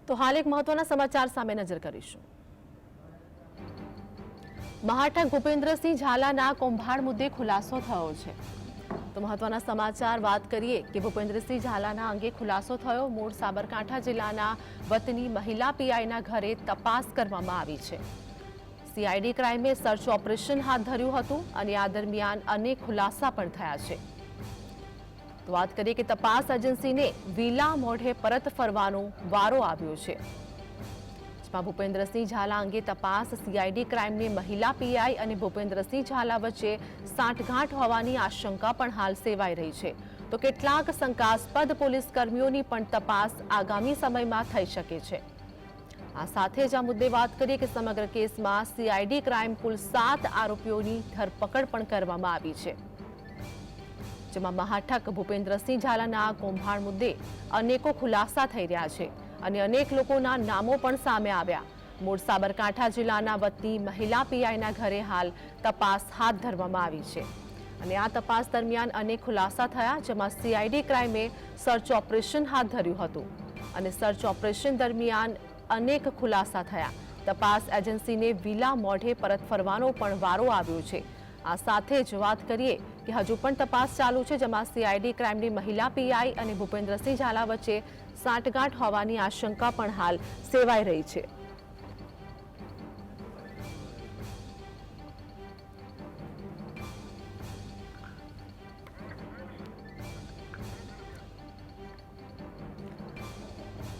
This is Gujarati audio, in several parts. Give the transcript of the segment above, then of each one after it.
તો હાલ એક મહત્વના સમાચાર સામે નજર કરીશું। મહાઠગ ભૂપેન્દ્રસિંહ ઝાલાના કૌભાંડ મુદ્દે ખુલાસો થયો છે। તો મહત્વના સમાચાર વાત કરીએ કે ભૂપેન્દ્રસિંહ ઝાલાના અંગે ખુલાસો થયો। મૂળ સાબરકાંઠા જિલ્લાના વતની મહિલા પીઆઈના ઘરે તપાસ કરવામાં આવી છે। સીઆઈડી ક્રાઇમે સર્ચ ઓપરેશન હાથ ધર્યું હતું અને આ દરમિયાન અનેક ખુલાસા પણ થયા છે। તો વાત કરીએ કે તપાસ એજન્સીને વિલા મોઢે પરત ફરવાનો વારો આવ્યો છે। જેમાં ભૂપેન્દ્રસિંહ ઝાલા અંગે તપાસ સીઆઈડી ક્રાઇમની મહિલા પીઆઈ અને ભૂપેન્દ્રસિંહ ઝાલા વચ્ચે સાંઠગાંઠ હોવાની આશંકા પણ હાલ સેવાઈ રહી છે। તો કેટલાક શંકાસ્પદ પોલીસ કર્મીઓની પણ તપાસ આગામી સમયમાં થઈ શકે છે। આ સાથે જ આ મુદ્દે વાત કરીએ કે સમગ્ર કેસમાં સીઆઈડી ક્રાઇમ કુલ 7 આરોપીઓની ધરપકડ પણ કરવામાં આવી છે। જેમાં મહાઠગ ભૂપેન્દ્રસિંહ ઝાલાના કૌભાંડ મુદ્દે અનેકો ખુલાસા થઈ રહ્યા છે અને અનેક લોકોના નામો પણ સામે આવ્યા। મૂળ સાબરકાંઠા જિલ્લાના વતની મહિલા પીઆઈના ઘરે હાલ તપાસ હાથ ધરવામાં આવી છે અને આ તપાસ દરમિયાન અનેક ખુલાસા થયા। જેમાં સીઆઈડી ક્રાઇમે સર્ચ ઓપરેશન હાથ ધર્યું હતું અને સર્ચ ઓપરેશન દરમિયાન અનેક ખુલાસા થયા। તપાસ એજન્સીને વિલા મોઢે પરત ફરવાનો પણ વારો આવ્યો છે। આ સાથે જ વાત કરીએ કે હજુ પણ તપાસ ચાલુ છે, જેમાં સીઆઈડી ક્રાઇમની મહિલા પીઆઈ અને ભૂપેન્દ્રસિંહ ઝાલા વચ્ચે સાંઠગાંઠ હોવાની આશંકા પણ હાલ સેવાઈ રહી છે।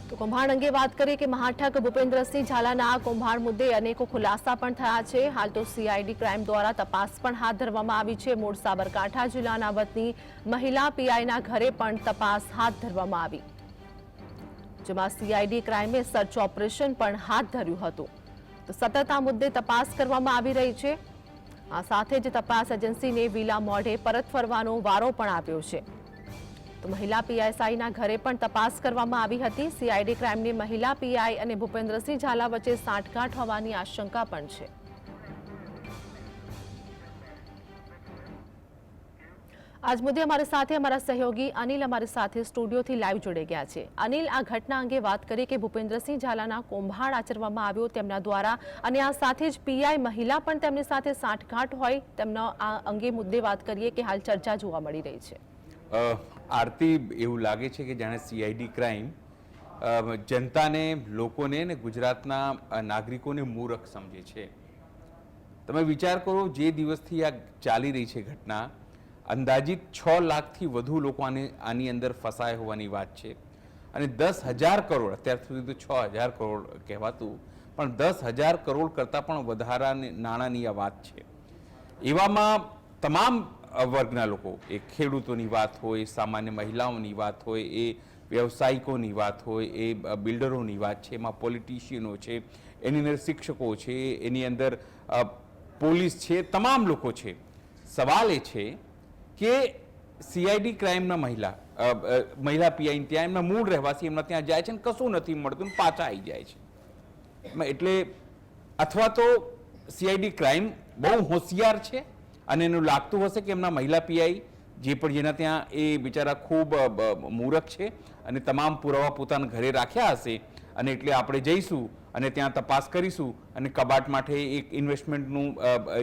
તો કૌભાંડ અંગે વાત કરીએ કે મહાઠગ ભૂપેન્દ્રસિંહ ઝાલાના કૌભાંડ મુદ્દે અનેકો ખુલાસા પણ થયા છે। હાલ તો સીઆઈડી ક્રાઇમ દ્વારા તપાસ પણ હાથ ધરવામાં આવી છે। મૂળ સાબરકાંઠા જિલ્લાના વતની મહિલા પીઆઈના ઘરે પણ તપાસ હાથ ધરવામાં આવી, જેમાં સીઆઈડી ક્રાઇમે સર્ચ ઓપરેશન પણ હાથ ધર્યું હતું। તો સતત આ મુદ્દે તપાસ કરવામાં આવી રહી છે। આ સાથે જ તપાસ એજન્સીને વિલા મોઢે પરત ફરવાનો વારો પણ આવ્યો છે। તો મહિલા પીએસઆઈના ઘરે પણ તપાસ કરવામાં આવી હતી। સીઆઈડી ક્રાઇમની મહિલા પીઆઈ અને ભૂપેન્દ્રસિંહ ઝાલા વચ્ચે સાંઠગાંઠ હોવાની આશંકા પણ છે। આજ મુદ્દે અમારી સાથે અમારા સહયોગી અનિલ અમારી સાથે સ્ટુડિયોથી લાઈવ જોડાઈ ગયા છે। અનિલ, આ ઘટના અંગે વાત કરીએ કે ભૂપેન્દ્રસિંહ ઝાલાના કૌભાંડ આચરવામાં આવ્યો તેમના દ્વારા અને આ સાથે જ પીઆઈ મહિલા પણ તેમની સાથે સાંઠગાંઠ હોય તેમના આ અંગે મુદ્દે વાત કરીએ કે હાલ ચર્ચા જોવા મળી રહી છે। આરતી, એવું લાગે છે કે જાણે સીઆઈડી ક્રાઇમ જનતાને, લોકોને ને ગુજરાતના નાગરિકોને મૂર્ખ સમજે છે। તમે વિચાર કરો, જે દિવસથી આ ચાલી રહી છે ઘટના, અંદાજિત 6 લાખથી વધુ લોકો આની અંદર ફસાયા હોવાની વાત છે અને 10,000 કરોડ, અત્યાર સુધી તો 6,000 કરોડ કહેવાતું, પણ 10,000 કરોડ કરતાં પણ વધારાની નાણાંની આ વાત છે। એવામાં તમામ વર્ગના લોકો, એ ખેડૂતોની વાત હોય, સામાન્ય મહિલાઓની વાત હોય, એ વ્યવસાયિકોની વાત હોય, એ બિલ્ડરોની વાત છે, એમાં પોલિટિશિયનો છે, એની અંદર શિક્ષકો છે, એની અંદર પોલીસ છે, તમામ લોકો છે। સવાલ એ છે કે સીઆઈડી ક્રાઇમના મહિલા પીઆઈ ત્યાં એમના મૂળ રહેવાસી એમના ત્યાં જાય છે ને કશું નથી મળતું, પાછા આવી જાય છે। એટલે અથવા તો સીઆઈડી ક્રાઇમ બહુ હોશિયાર છે અને એનું લાગતું હશે કે એમના મહિલા પીઆઈ જે પણ જેના ત્યાં એ બિચારા ખૂબ મૂરખ છે અને તમામ પુરાવા પોતાના ઘરે રાખ્યા હશે અને એટલે આપણે જઈશું અને ત્યાં તપાસ કરીશું અને કબાટ માટે એક ઇન્વેસ્ટમેન્ટનું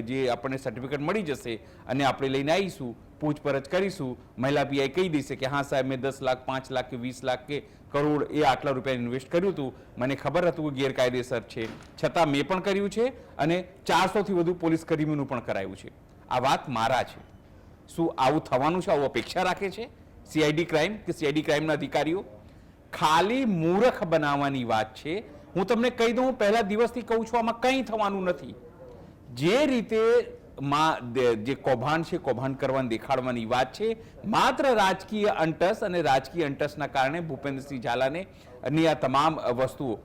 જે આપણને સર્ટિફિકેટ મળી જશે અને આપણે લઈને આવીશું, પૂછપરછ કરીશું, મહિલા પીઆઈ કહી દેશે કે હા સાહેબ, મેં 10 લાખ, 5 લાખ કે 20 લાખ કે કરોડ એ આટલા રૂપિયા ઇન્વેસ્ટ કર્યું હતું, મને ખબર હતું કે ગેરકાયદેસર છે, છતાં મેં પણ કર્યું છે અને 400થી વધુ પોલીસ કર્મીઓનું પણ કરાયું છે। આ વાત મારા છે। શું આવું થવાનું છે? આવું અપેક્ષા રાખે છે સીઆઈડી ક્રાઇમ કે સીઆઈડી ક્રાઇમના અધિકારીઓ? ખાલી મૂર્ખ બનાવવાની વાત છે। હું તમને કહી દઉં, પહેલા દિવસથી કહું છું, આમાં કંઈ થવાનું નથી। જે રીતે જે કૌભાંડ છે, કૌભાંડ કરવાની દેખાડવાની વાત છે, માત્ર રાજકીય અંટસ અને રાજકીય અંટસના કારણે ભૂપેન્દ્રસિંહ ઝાલાને ની આ તમામ વસ્તુઓ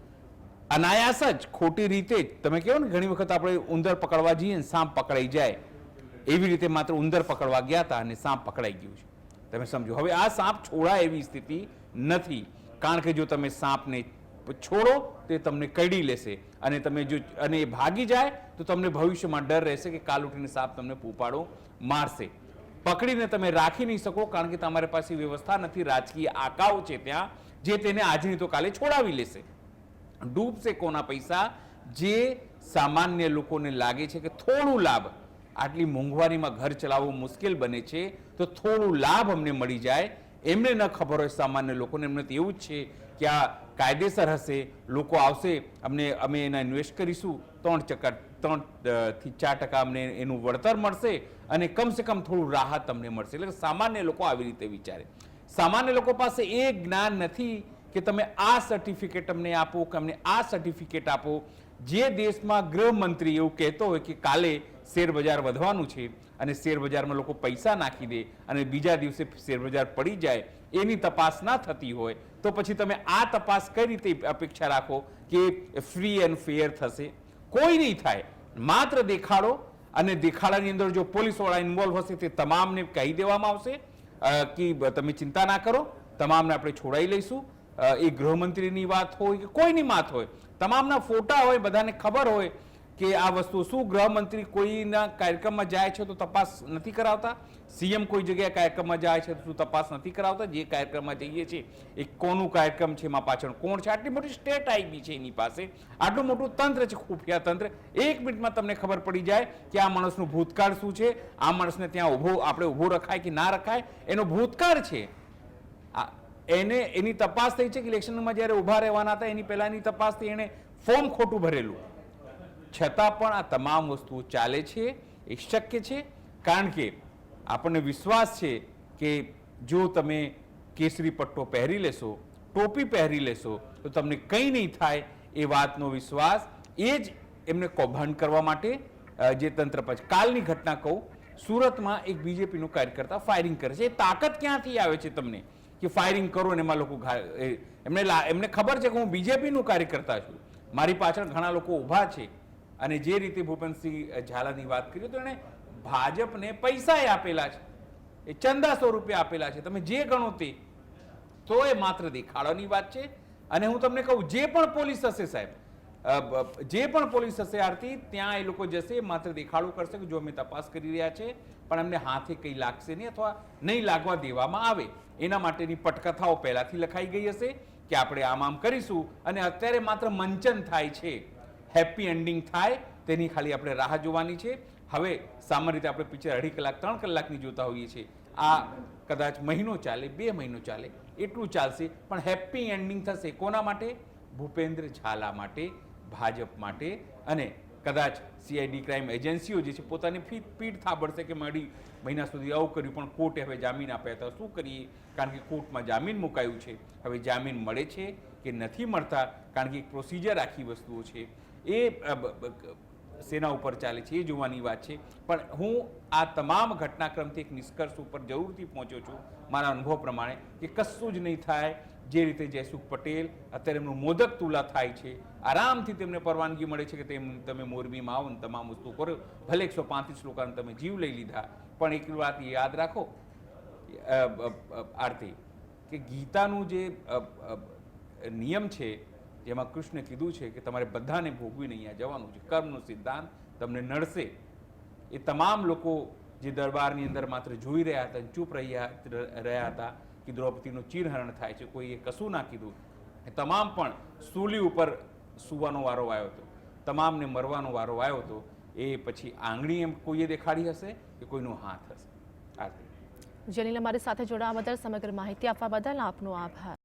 અનાયાસ જ ખોટી રીતે જ, તમે કહો ને ઘણી વખત આપણે ઉંદર પકડવા જઈએ ને સાપ પકડાઈ જાય, એવી રીતે માત્ર ઉંદર પકડવા ગયા હતા અને સાપ પકડાઈ ગયું છે। તમે સમજો, હવે આ સાપ છોડાય એવી સ્થિતિ નથી, કારણ કે જો તમે સાપને છોડો તે તમને કરડી લેશે અને તમે જો અને એ ભાગી જાય તો તમને ભવિષ્યમાં ડર રહેશે કે કાલ ઉઠીને સાપ તમને પૂપાડો મારશે। પકડીને તમે રાખી નહીં શકો, કારણ કે તમારી પાસે વ્યવસ્થા નથી, રાજકીય આકાઓ છે ત્યાં જે તેને આજની તો કાલે છોડાવી લેશે। ડૂબશે કોના પૈસા? જે સામાન્ય લોકોને લાગે છે કે થોડું લાભ, આટલી મોંઘવારીમાં ઘર ચલાવવું મુશ્કેલ બને છે, તો થોડું લાભ અમને મળી જાય, એમને ન ખબર હોય સામાન્ય લોકોને, એમને તો એવું જ છે કે આ કાયદેસર હશે, લોકો આવશે, અમે એના ઇન્વેસ્ટ કરીશું, 3% અમને એનું વળતર મળશે અને કમસે કમ થોડું રાહત અમને મળશે. એટલે સામાન્ય લોકો આવી રીતે વિચારે. સામાન્ય લોકો પાસે એ જ્ઞાન નથી કે તમે આ સર્ટિફિકેટ અમને આપો કે અમને આ સર્ટિફિકેટ આપો. જે દેશમાં ગૃહમંત્રી એવું કહેતો હોય કે કાલે શેર બજાર વધવાનું છે અને શેર બજારમાં લોકો પૈસા નાખી દે અને બીજા દિવસે શેર બજાર પડી જાય, એની તપાસ ના થતી હોય, તો પછી તમે આ તપાસ કઈ રીતે અપેક્ષા રાખો કે ફ્રી એન્ડ ફેર થશે? કોઈ નહીં થાય. માત્ર દેખાડો, અને દેખાડાની અંદર જો પોલીસવાળા ઇન્વોલ્વ હશે તે તમામને કહી દેવામાં આવશે કે તમે ચિંતા ના કરો, તમામને આપણે છોડાઈ લઈશું. એ ગૃહમંત્રીની વાત હોય કે કોઈની વાત હોય, તમામના ફોટા હોય, બધાને ખબર હોય કે આ વસ્તુ. શું ગૃહમંત્રી કોઈના કાર્યક્રમમાં જાય છે તો તપાસ નથી કરાવતા? સીએમ કોઈ જગ્યાએ કાર્યક્રમમાં જાય છે તો તપાસ નથી કરાવતા? જે કાર્યક્રમમાં જઈએ છીએ એ કોનું કાર્યક્રમ છે, એમાં પાછળ કોણ છે? આટલી મોટી સ્ટેટ આઈબી છે એની પાસે, આટલું મોટું તંત્ર છે, ખુફિયા તંત્ર. 1 મિનિટમાં તમને ખબર પડી જાય કે આ માણસનું ભૂતકાળ શું છે, આ માણસને ત્યાં આપણે ઊભો રખાય કે ના રખાય, એનો ભૂતકાળ છે. એની તપાસ થઈ છે કે ઇલેક્શનમાં જ્યારે ઊભા રહેવાના હતા એની પહેલાની તપાસથી એને ફોર્મ ખોટું ભરેલું. છતાં પણ આ તમામ વસ્તુઓ ચાલે છે. એ શક્ય છે કારણ કે આપણને વિશ્વાસ છે કે જો તમે કેસરી પટ્ટો પહેરી લેશો, ટોપી પહેરી લેશો, તો તમને કંઈ નહીં થાય. એ વાતનો વિશ્વાસ, એ જ એમને કૌભાંડ કરવા માટે જે તંત્ર પછી. કાલની ઘટના કહું, સુરતમાં એક બીજેપીનો કાર્યકર્તા ફાયરિંગ કરે છે. એ તાકાત ક્યાંથી આવે છે તમને કે ફાયરિંગ કરો ને એમાં લોકો એમને ખબર છે કે હું બીજેપીનું કાર્યકર્તા છું, મારી પાછળ ઘણા લોકો ઊભા છે. અને જે રીતે ભૂપેન્દ્રસિંહ ઝાલાની વાત કરી તો એણે ભાજપને પૈસા આપેલા છે, એ ચંદા ₹100 આપેલા છે. તમે જે ગણો તે, તો એ માત્ર દેખાડવાની વાત છે. અને હું તમને કહું, જે પણ પોલીસ હશે સાહેબ, જે પણ પોલીસ હશે આરતી, ત્યાં એ લોકો જશે, માત્ર દેખાડો કરશે કે જો અમે તપાસ કરી રહ્યા છે, પણ એમને હાથે કંઈ લાગશે નહીં અથવા નહીં લાગવા દેવામાં આવે. એના માટેની પટકથાઓ પહેલાથી લખાઈ ગઈ હશે કે આપણે આમ કરીશું, અને અત્યારે માત્ર મંચન થાય છે. હેપી એન્ડિંગ થાય તેની ખાલી આપણે રાહ જોવાની છે. હવે સામાન્ય રીતે આપણે પિક્ચર 2.5 કલાક 3 કલાકની જોતા હોઈએ છીએ. આ કદાચ મહિનો ચાલે, 2 મહિનો ચાલે, એટલું ચાલશે, પણ હેપી એન્ડિંગ થશે. કોના માટે? ભૂપેન્દ્ર ઝાલા માટે, ભાજપ માટે. અને કદાચ સીઆઈડી ક્રાઇમ એજન્સીઓ જે છે પોતાની પીઠ થાબડશે કે અઢી મહિના સુધી આવું કર્યું પણ કોર્ટે હવે જામીન આપ્યા હતા, શું કરીએ? કારણ કે કોર્ટમાં જામીન મુકાયું છે. હવે જામીન મળે છે કે નથી મળતા, કારણ કે એક પ્રોસિજર આખી વસ્તુઓ છે, એ સેના ઉપર ચાલે છે, એ જોવાની વાત છે. પણ હું આ તમામ ઘટનાક્રમથી એક નિષ્કર્ષ ઉપર જરૂરથી પહોંચ્યો છું મારા અનુભવ પ્રમાણે કે કશું જ નહીં થાય. જે રીતે જયસુખ પટેલ અત્યારે એમનું મોદક તુલા થાય છે, આરામથી તેમને પરવાનગી મળે છે કે તમે મોરબીમાં આવો ને તમામ વસ્તુ કરો. ભલે 135 લોકોને તમે જીવ લઈ લીધા, પણ એક વાત યાદ રાખો આરતી, કે ગીતાનું જે નિયમ છે જેમાં કૃષ્ણે કીધું છે કે તમારે બધાને ભોગવીને અહીંયા જવાનું છે, કર્મનો સિદ્ધાંત તમને નડશે. એ તમામ લોકો જે દરબારની અંદર માત્ર જોઈ રહ્યા હતા, ચૂપ રહ્યા હતા કે દ્રૌપદીનું ચીરહરણ થાય છે, કોઈએ કશું ના કીધું, એ તમામ પણ સૂલી ઉપર સૂવાનો વારો આવ્યો હતો, તમામને મરવાનો વારો આવ્યો હતો. એ પછી આંગળી એમ કોઈએ દેખાડી હશે કે કોઈનો હાથ હશે. જલીલ, અમારી સાથે જોડાવા બદલ, સમગ્ર માહિતી આપવા બદલ આપનો આભાર.